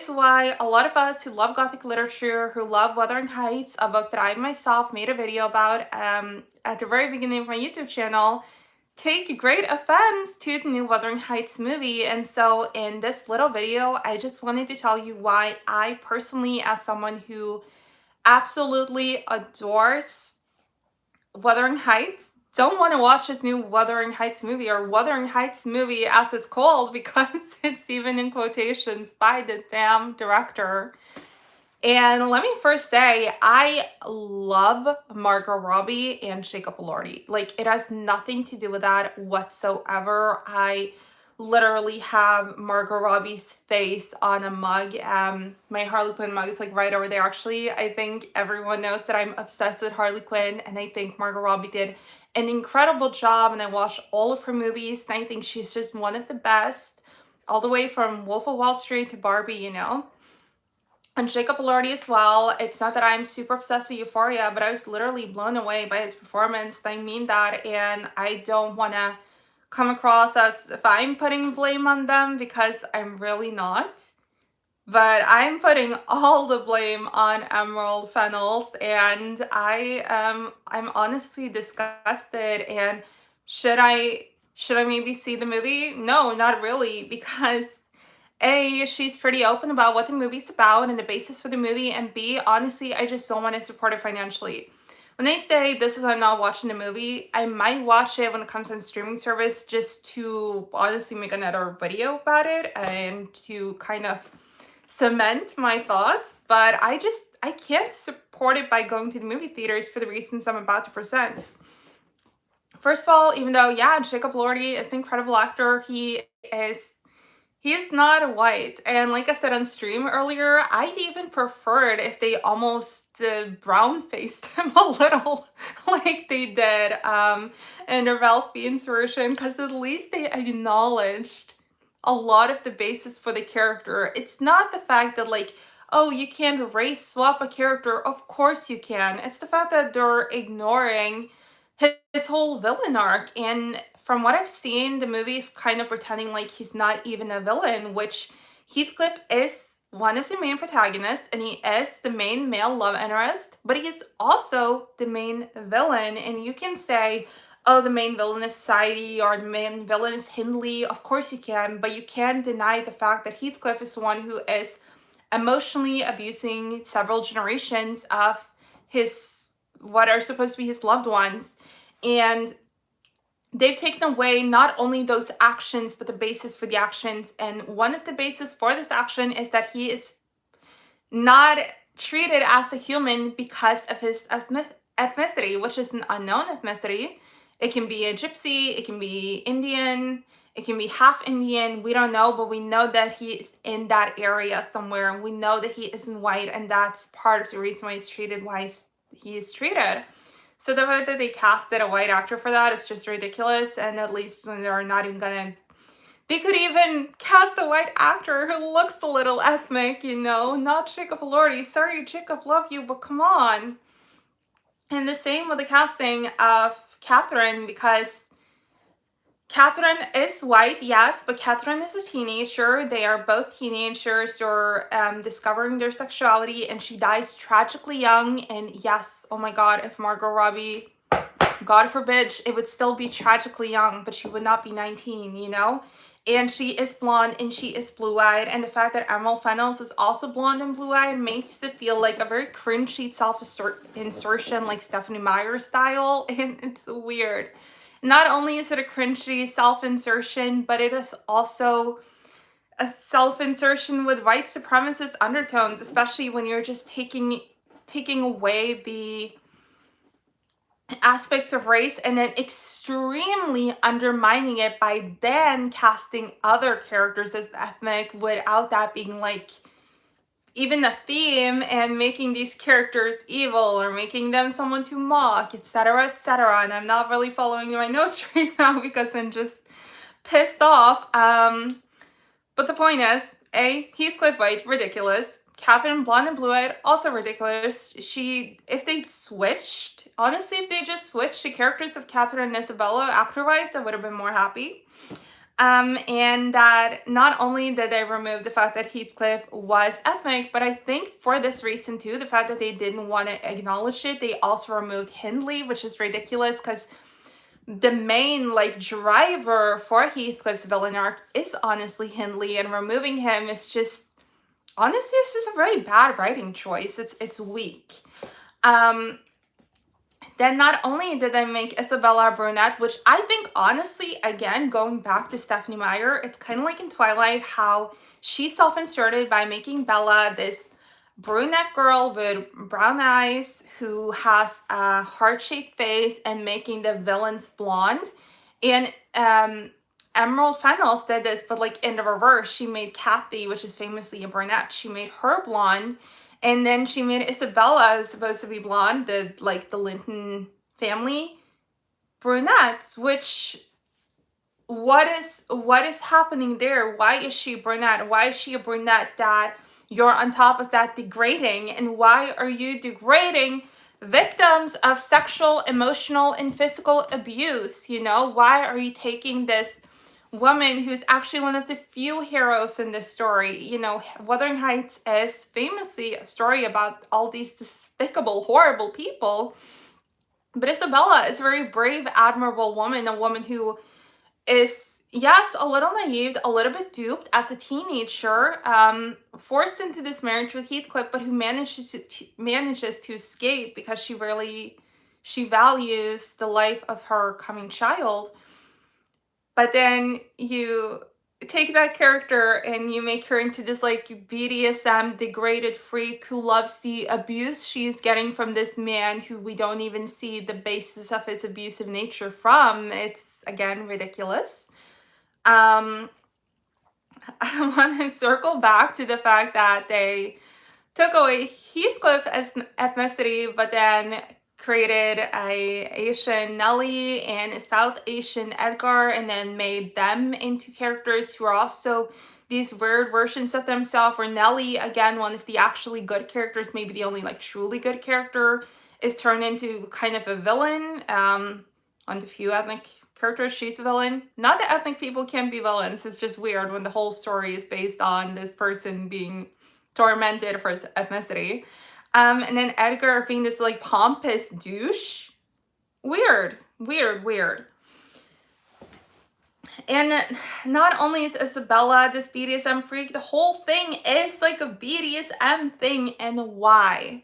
is why a lot of us who love Gothic literature, who love Wuthering Heights, a book that I myself made a video about at the very beginning of my YouTube channel, take great offense to the new Wuthering Heights movie. And so in this little video, I just wanted to tell you why I personally, as someone who absolutely adores Wuthering Heights, don't want to watch this new Wuthering Heights movie, or Wuthering Heights movie as it's called, because it's even in quotations by the damn director. And let me first say, I love Margot Robbie and Jacob Elordi. Like, it has nothing to do with that whatsoever. I literally have Margot Robbie's face on a mug. My Harley Quinn mug is like right over there. Actually, I think everyone knows that I'm obsessed with Harley Quinn, and I think Margot Robbie did an incredible job, and I watched all of her movies, and I think she's just one of the best, all the way from Wolf of Wall Street to Barbie, you know? And Jacob Elordi as well. It's not that I'm super obsessed with Euphoria, but I was literally blown away by his performance. I mean that, and I don't want to come across as if I'm putting blame on them, because I'm really not. But I'm putting all the blame on Emerald Fennels, and I'm honestly disgusted. And should I maybe see the movie? No, not really, because A, she's pretty open about what the movie's about and the basis for the movie, and B, honestly, I just don't want to support it financially. When they say this is I'm not watching the movie, I might watch it when it comes on streaming service, just to honestly make another video about it and to kind of cement my thoughts, but I can't support it by going to the movie theaters for the reasons I'm about to present. First of all, even though, yeah, Jacob Elordi is an incredible actor, he is not white. And like I said on stream earlier, I'd even preferred if they almost brown-faced him a little like they did in the Ralph Fiennes version, because at least they acknowledged a lot of the basis for the character. It's not the fact that, like, oh, you can't race swap a character. Of course you can. It's the fact that they're ignoring his whole villain arc. And from what I've seen, the movie is kind of pretending like he's not even a villain, which Heathcliff is one of the main protagonists, and he is the main male love interest, but he is also the main villain. And you can say, oh, the main villain is Sadie, or the main villain is Hindley. Of course you can, but you can't deny the fact that Heathcliff is the one who is emotionally abusing several generations of his, what are supposed to be his loved ones. And they've taken away not only those actions, but the basis for the actions. And one of the basis for this action is that he is not treated as a human because of his ethnicity, which is an unknown ethnicity. It can be a gypsy, it can be Indian, it can be half Indian. We don't know, but we know that he is in that area somewhere. And we know that he isn't white, and that's part of the reason why he's treated he is treated. So the fact that they casted a white actor for that is just ridiculous. And at least when they're not even gonna, they could even cast a white actor who looks a little ethnic, you know, not Jacob Elordi. Sorry, Jacob, love you, but come on. And the same with the casting of Catherine, because Catherine is white, yes, but Catherine is a teenager. They are both teenagers who are discovering their sexuality, and she dies tragically young. And yes, oh my God, if Margot Robbie, God forbid, it would still be tragically young, but she would not be 19, you know? And she is blonde and she is blue-eyed. And the fact that Emerald Fennels is also blonde and blue-eyed makes it feel like a very cringy self-insertion, like Stephanie Meyer style. And it's weird. Not only is it a cringy self-insertion, but it is also a self-insertion with white supremacist undertones, especially when you're just taking away the aspects of race and then extremely undermining it by then casting other characters as ethnic without that being like even a theme, and making these characters evil or making them someone to mock, etc., etc. And I'm not really following my notes right now because I'm just pissed off. But the point is, A, Heathcliff white, ridiculous. Catherine blonde and blue-eyed, also ridiculous. If they switched, honestly, if they just switched the characters of Catherine and Isabella actor-wise, I would have been more happy. And that not only did they remove the fact that Heathcliff was ethnic, but I think for this reason too, the fact that they didn't want to acknowledge it, they also removed Hindley, which is ridiculous because the main like driver for Heathcliff's villain arc is honestly Hindley, and removing him is just honestly it's just a very bad writing choice. It's weak. Then not only did they make Isabella a brunette, which I think honestly, again, going back to Stephenie Meyer, it's kind of like in Twilight how she self-inserted by making Bella this brunette girl with brown eyes who has a heart-shaped face and making the villains blonde. And Emerald Fennels did this, but like in the reverse, she made Kathy, which is famously a brunette, she made her blonde. And then she made Isabella, who's supposed to be blonde, the Linton family, brunettes, which what is happening there? Why is she a brunette? Why is she a brunette that you're on top of that degrading? And why are you degrading victims of sexual, emotional, and physical abuse? You know, why are you taking this woman who's actually one of the few heroes in this story? You know, Wuthering Heights is famously a story about all these despicable, horrible people. But Isabella is a very brave, admirable woman, a woman who is, yes, a little naive, a little bit duped as a teenager, forced into this marriage with Heathcliff, but who manages to escape because she values the life of her coming child. But then you take that character and you make her into this like BDSM degraded freak who loves the abuse she's getting from this man who we don't even see the basis of his abusive nature from. It's again ridiculous. I want to circle back to the fact that they took away Heathcliff as ethnicity, but then created a Asian Nellie and a South Asian Edgar, and then made them into characters who are also these weird versions of themselves, where Nellie, again, one of the actually good characters, maybe the only like truly good character, is turned into kind of a villain. On the few ethnic characters, she's a villain. Not that ethnic people can't be villains, it's just weird when the whole story is based on this person being tormented for his ethnicity. And then Edgar being this like pompous douche. Weird. And not only is Isabella this BDSM freak, the whole thing is like a BDSM thing. And why?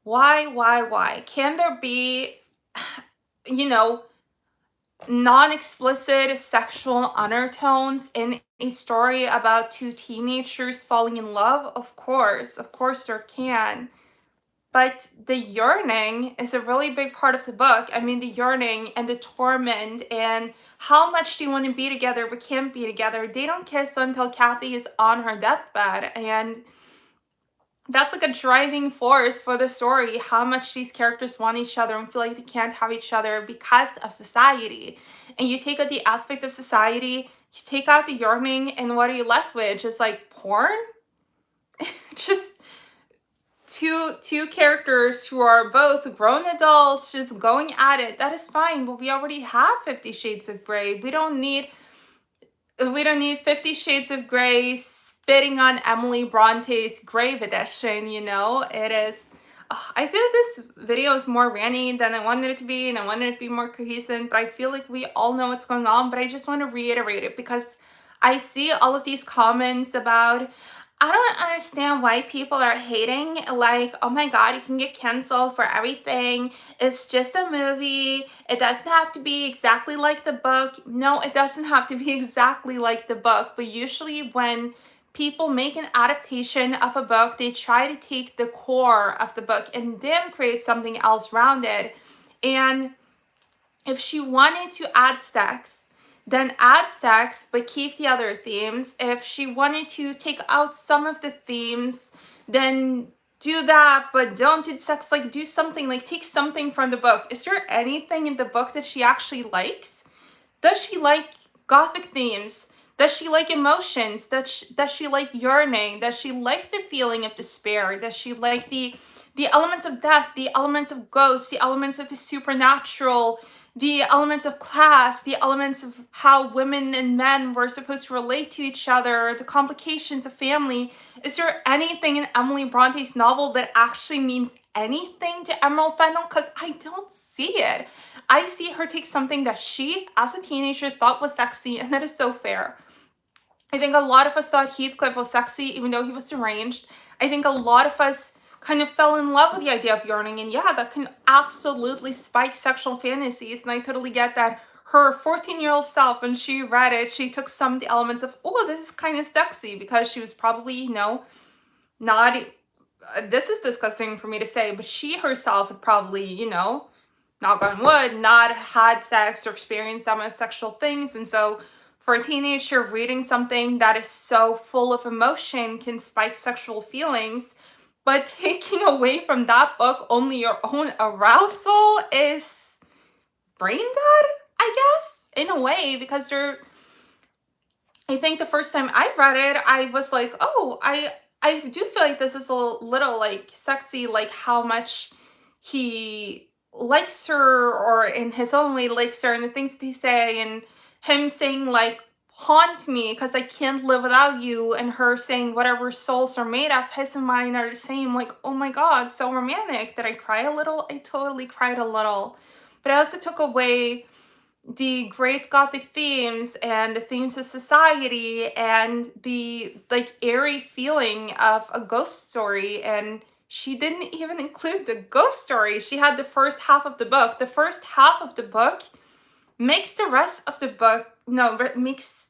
Why? Can there be, you know, non-explicit sexual undertones in a story about two teenagers falling in love? Of course there can. But the yearning is a really big part of the book. I mean, the yearning and the torment and how much do you want to be together but can't be together. They don't kiss until Kathy is on her deathbed, and that's like a driving force for the story, how much these characters want each other and feel like they can't have each other because of society. And you take out the aspect of society, you take out the yearning, and what are you left with? Just like porn? Just two characters who are both grown adults just going at it. That is fine, but we already have 50 Shades of Grey. We don't need 50 Shades of Grey spitting on Emily Bronte's Grave edition, you know? It is, I feel like this video is more ranty than I wanted it to be, and I wanted it to be more cohesive, but I feel like we all know what's going on, but I just want to reiterate it because I see all of these comments about, I don't understand why people are hating, like, oh my god, you can get canceled for everything. It's just a movie. It doesn't have to be exactly like the book. No, it doesn't have to be exactly like the book, but usually when people make an adaptation of a book, they try to take the core of the book and then create something else around it. And if she wanted to add sex, then add sex, but keep the other themes. If she wanted to take out some of the themes, then do that, but don't do sex. Like, do something, like take something from the book. Is there anything in the book that she actually likes? Does she like gothic themes? Does she like emotions? Does she like yearning? Does she like the feeling of despair? Does she like the elements of death, the elements of ghosts, the elements of the supernatural, the elements of class, the elements of how women and men were supposed to relate to each other, the complications of family. Is there anything in Emily Bronte's novel that actually means anything to Emerald Fennel? Because I don't see it. I see her take something that she, as a teenager, thought was sexy, and that is so fair. I think a lot of us thought Heathcliff was sexy, even though he was deranged. I think a lot of us kind of fell in love with the idea of yearning, and yeah, that can absolutely spike sexual fantasies, and I totally get that. Her 14-year-old self, when she read it, she took some of the elements of, oh, this is kind of sexy, because she was probably, you know, not, this is disgusting for me to say, but she herself had probably, you know, knock on wood, not had sex or experienced that much sexual things, and so for a teenager, reading something that is so full of emotion can spike sexual feelings, but taking away from that book only your own arousal is brain dead, I guess, in a way, because I think the first time I read it, I was like, oh, I do feel like this is a little like sexy, like how much he likes her, or in his own way likes her, and the things they say, and him saying like, haunt me because I can't live without you, and her saying whatever souls are made of, his and mine are the same. Like, oh my God, so romantic. Did I cry a little? I totally cried a little. But I also took away the great Gothic themes and the themes of society and the like airy feeling of a ghost story. And she didn't even include the ghost story. She had the first half of the book. The first half of the book makes the rest of the book, no, makes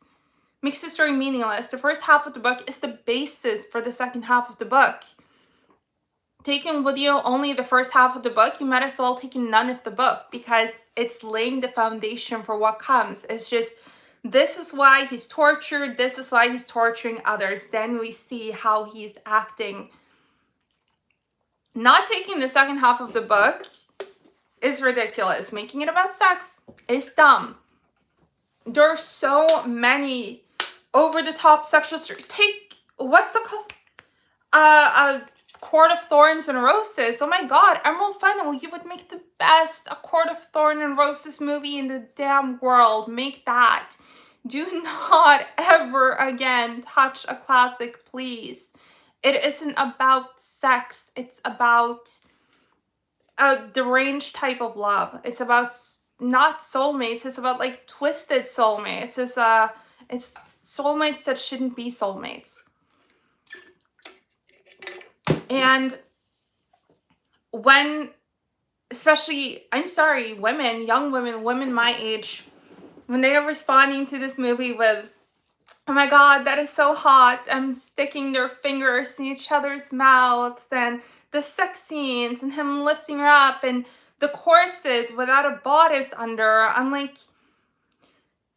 the story meaningless. The first half of the book is the basis for the second half of the book. Taking with you only the first half of the book, you might as well take none of the book, because it's laying the foundation for what comes. It's just, this is why he's tortured, this is why he's torturing others. Then we see how he's acting. Not taking the second half of the book is ridiculous. Making it about sex is dumb. There are so many over-the-top sexual stories. Take, what's the call? A Court of Thorns and Roses. Oh my God, Emerald Fennel, you would make the best A Court of Thorns and Roses movie in the damn world. Make that. Do not ever again touch a classic, please. It isn't about sex. It's about a deranged type of love. It's about not soulmates. It's about like twisted soulmates. It's soulmates that shouldn't be soulmates. And when, especially, I'm sorry, women, young women, women my age, when they are responding to this movie with, oh my God, that is so hot, I'm sticking their fingers in each other's mouths, and the sex scenes, and him lifting her up, and the corset without a bodice under, I'm like,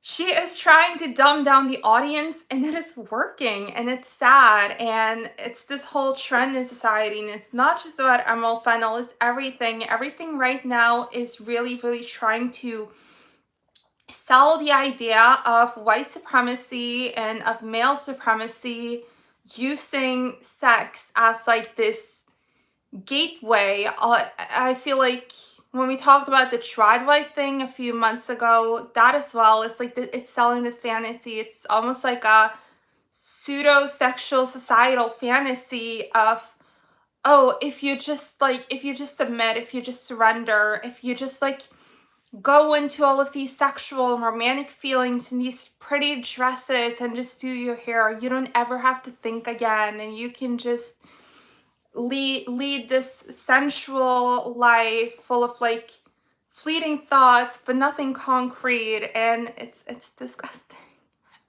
she is trying to dumb down the audience, and it is working, and it's sad, and it's this whole trend in society, and it's not just about Emerald Fennel, it's everything. Everything right now is really, really trying to sell the idea of white supremacy and of male supremacy, using sex as like this gateway. I feel like when we talked about the tradwife thing a few months ago, that as well, it's like it's selling this fantasy. It's almost like a pseudo-sexual societal fantasy of, oh, if you just submit, if you just surrender, if you just like go into all of these sexual and romantic feelings in these pretty dresses and just do your hair, you don't ever have to think again, and you can just lead this sensual life full of like fleeting thoughts but nothing concrete, and it's disgusting.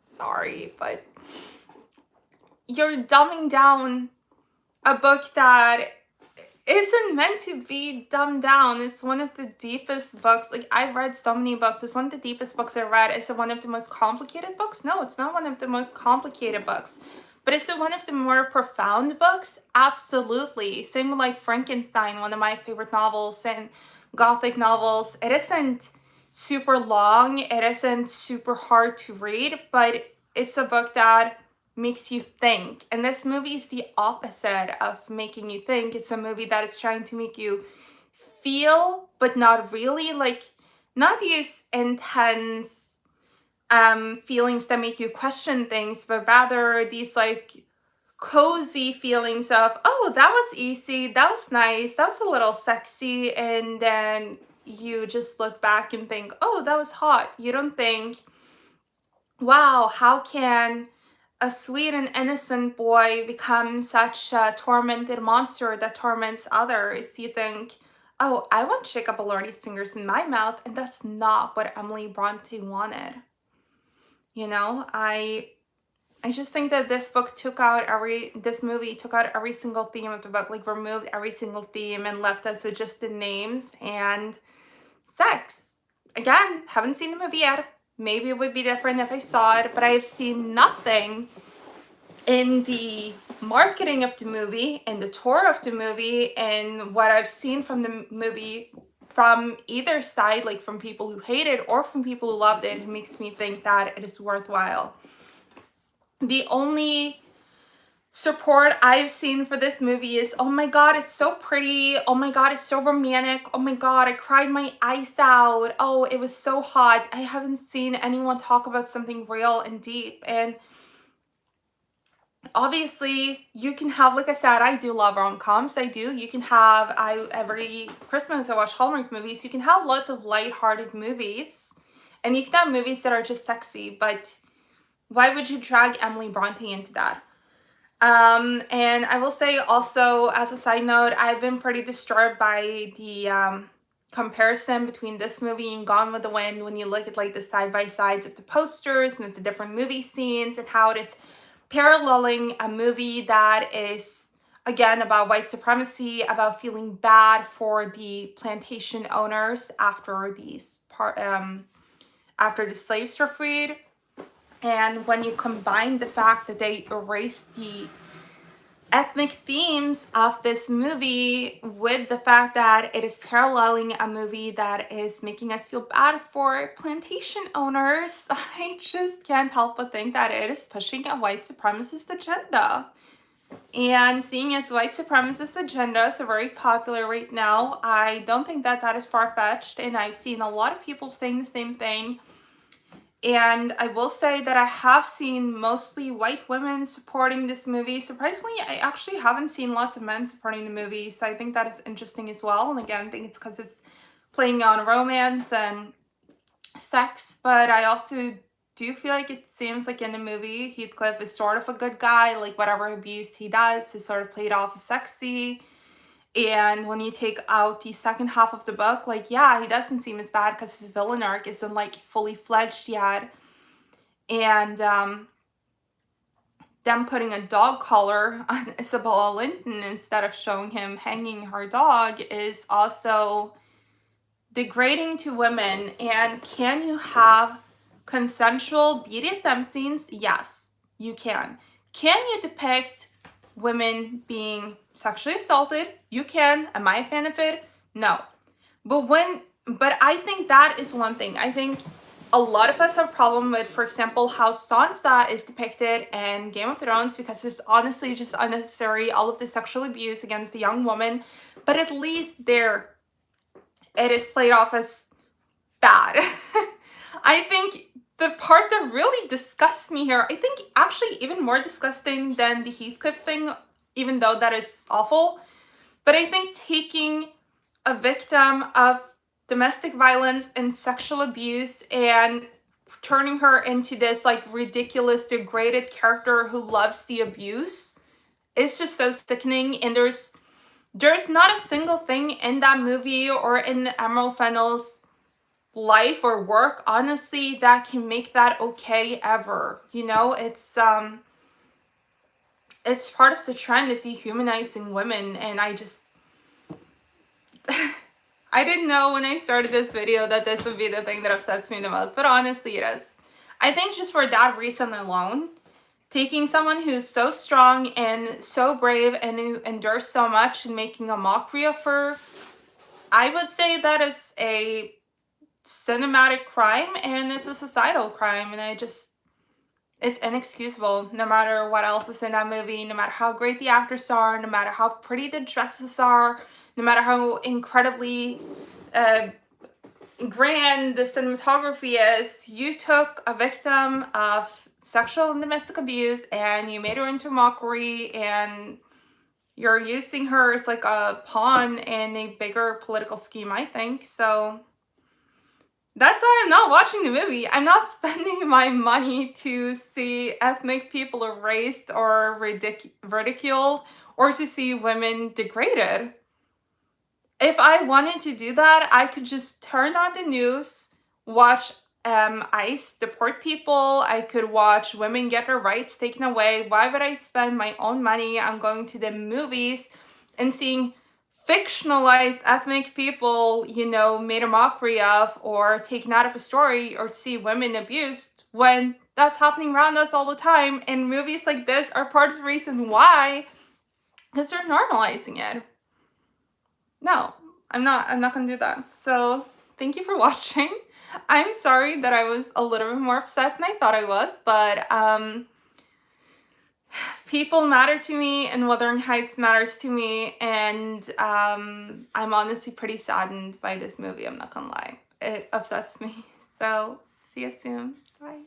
Sorry, but you're dumbing down a book that isn't meant to be dumbed down. It's one of the deepest books. Like, I've read so many books. It's one of the deepest books I read. Is it one of the most complicated books? No, it's not one of the most complicated books. But is it one of the more profound books? Absolutely. Same with like Frankenstein, one of my favorite novels and Gothic novels. It isn't super long. It isn't super hard to read, but it's a book that makes you think. And this movie is the opposite of making you think. It's a movie that is trying to make you feel, but not really. Like, not these intense feelings that make you question things, but rather these like cozy feelings of, oh, that was easy, that was nice, that was a little sexy, and then you just look back and think, oh, that was hot. You don't think, wow, how can a sweet and innocent boy become such a tormented monster that torments others? You think, oh, I want Jacob Elordi's fingers in my mouth, and that's not what Emily Bronte wanted. You know, I just think that this movie took out every single theme of the book, like removed every single theme and left us with just the names and sex. Again, haven't seen the movie yet. Maybe it would be different if I saw it, but I've seen nothing in the marketing of the movie, in the tour of the movie, and what I've seen from the movie from either side, like from people who hate it or from people who loved it, who makes me think that it is worthwhile. The only support I've seen for this movie is, oh my god, it's so pretty, oh my god, it's so romantic, oh my god, I cried my eyes out, oh, it was so hot. I haven't seen anyone talk about something real and deep. And obviously you can have, like I said, I do love rom-coms. You can have, every Christmas I watch Hallmark movies. You can have lots of light-hearted movies, and you can have movies that are just sexy, but why would you drag Emily Bronte into that? And I will say also, as a side note, I've been pretty disturbed by the comparison between this movie and Gone with the Wind when you look at like the side-by-sides of the posters and at the different movie scenes and how it is paralleling a movie that is, again, about white supremacy, about feeling bad for the plantation owners after after the slaves were freed. And when you combine the fact that they erased the ethnic themes of this movie with the fact that it is paralleling a movie that is making us feel bad for plantation owners, I just can't help but think that it is pushing a white supremacist agenda. And seeing as white supremacist agendas are very popular right now, I don't think that that is far-fetched, and I've seen a lot of people saying the same thing. And I will say that I have seen mostly white women supporting this movie. Surprisingly, I actually haven't seen lots of men supporting the movie, so I think that is interesting as well. And again, I think it's because it's playing on romance and sex, but I also do feel like it seems like in the movie, Heathcliff is sort of a good guy. Like whatever abuse he does is sort of played off as sexy. And when you take out the second half of the book, like, yeah, he doesn't seem as bad because his villain arc isn't like fully fledged yet. And them putting a dog collar on Isabella Linton instead of showing him hanging her dog is also degrading to women. And can you have consensual BDSM scenes? Yes, you can. Can you depict women being sexually assaulted? You can. Am I a fan of it? No. But I think that is one thing. I think a lot of us have a problem with, for example, how Sansa is depicted in Game of Thrones, because it's honestly just unnecessary, all of the sexual abuse against the young woman. But at least there, it is played off as bad. I think the part that really disgusts me here, I think actually even more disgusting than the Heathcliff thing, even though that is awful, but I think taking a victim of domestic violence and sexual abuse and turning her into this like ridiculous, degraded character who loves the abuse is just so sickening. And there's not a single thing in that movie or in Emerald Fennels' life or work, honestly, that can make that okay ever. You know, it's part of the trend of dehumanizing women, and I just I didn't know when I started this video that this would be the thing that upsets me the most, but honestly it is. I think just for that reason alone, taking someone who's so strong and so brave and who endures so much and making a mockery of her, I would say that is a cinematic crime and it's a societal crime, and it's inexcusable. No matter what else is in that movie, no matter how great the actors are, no matter how pretty the dresses are, no matter how incredibly grand the cinematography is. You took a victim of sexual and domestic abuse and you made her into mockery, and you're using her as like a pawn in a bigger political scheme, I think. So that's why I'm not watching the movie. I'm not spending my money to see ethnic people erased or ridiculed, or to see women degraded. If I wanted to do that, I could just turn on the news, watch ICE deport people. I could watch women get their rights taken away. Why would I spend my own money on going to the movies and seeing fictionalized ethnic people, made a mockery of or taken out of a story, or to see women abused when that's happening around us all the time? And movies like this are part of the reason why, because they're normalizing it. No, I'm not gonna do that. So thank you for watching. I'm sorry that I was a little bit more upset than I thought I was, but people matter to me, and Wuthering Heights matters to me, and I'm honestly pretty saddened by this movie, I'm not gonna lie. It upsets me. So see you soon. Bye.